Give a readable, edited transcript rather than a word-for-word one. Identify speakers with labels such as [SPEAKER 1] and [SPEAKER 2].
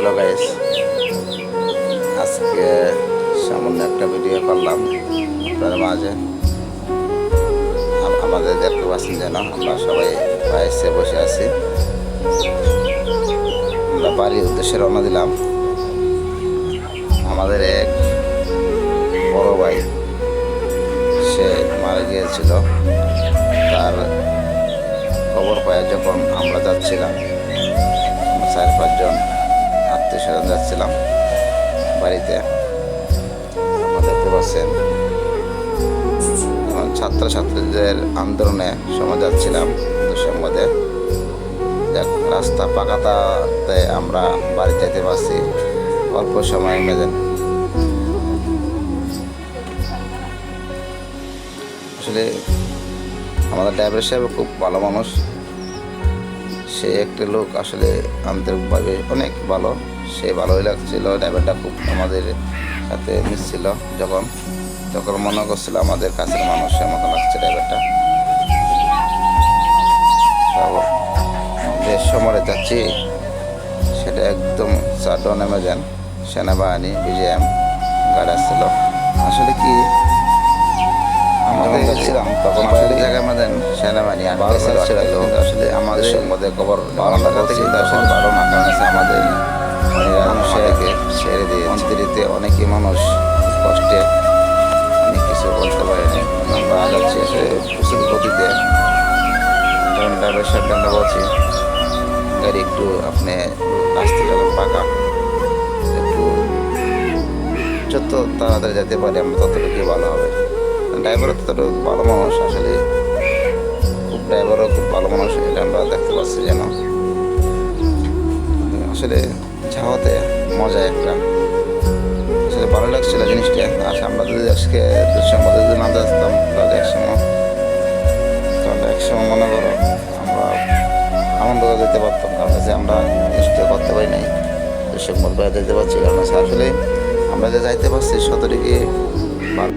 [SPEAKER 1] Hello guys, আজকে সামান্য একটা ভিডিও করলাম আপনার মাঝে। আমাদের দেখতে পাচ্ছেন যেন আমরা সবাই বাইসে বসে আছি। আমরা বাড়ির উদ্দেশ্যে রওনা দিলাম। আমাদের এক বড় ভাই, সে মারা গিয়েছিল। তার খবর পায় যখন আমরা যাচ্ছিলাম, 4-5 জন আত্মীয় স্বজন যাচ্ছিলাম বাড়িতে। আপনারা দেখতে পাচ্ছেন ছাত্রছাত্রীদের আন্দোলনে সময় যাচ্ছিলাম দেশের মধ্যে। রাস্তা পাকাতাতে আমরা বাড়ি যেতে পারছি অল্প সময়ের মধ্যে। আসলে আমাদের ড্রাইভার সাহেব খুব ভালো মানুষ। সে একটা লোক আসলে আন্তরিকভাবে অনেক ভালো। সে ভালোই লাগছিল। ড্রাইভারটা খুব আমাদের সাথে মিশছিল। যখন মনে করছিল আমাদের কাছের মানুষের মতো লাগছে ড্রাইভারটা। যে সময় যাচ্ছি সেটা একদম চারডন অ্যামাজন সেনাবাহিনী বিজিএম গাড়ি আসছিল। আসলে কি আমাদের যাচ্ছিলাম তখন আসলে জায়গায় আমাদের সেনাবাহিনী আসলে আমাদের মধ্যে খবর ভালো লাগাতে কিন্তু আসলে ভালো না, কারণ আমাদের মানুষকে ছেড়ে দিয়ে অন্তরিতে অনেকই মানুষ কষ্টে অনেক কিছু বলতে পারেনি। আমরা যাচ্ছি আসলে প্রচুর গতিতে। কারণ ড্রাইভার সাহেবকে আমরা বলছি গাড়ি একটু আপনি আসতে গেলেন পাকা, একটু যত তাড়াতাড়ি যেতে পারি আমরা ততটুকুই ভালো হবে। ড্রাইভারও ততটুকু ভালো মানুষ, আসলে ড্রাইভারও খুব ভালো মানুষ, এটা আমরা দেখতে পাচ্ছি যেন। আসলে যাওয়াতে মজা একটা, আসলে ভালো লাগছিল জিনিসটা। আর আমরা যদি আজকে দেশের মধ্যে যদি না আসতাম তাহলে একসময় মনে করো আমরা আনন্দ করে যেতে পারতাম। কারণ আমরা জিনিসটা করতে পারি নাই, দেশের মধ্যে যেতে পারছি। কারণ আসলে আমরা যে যাইতে পারছি 17 ভালো।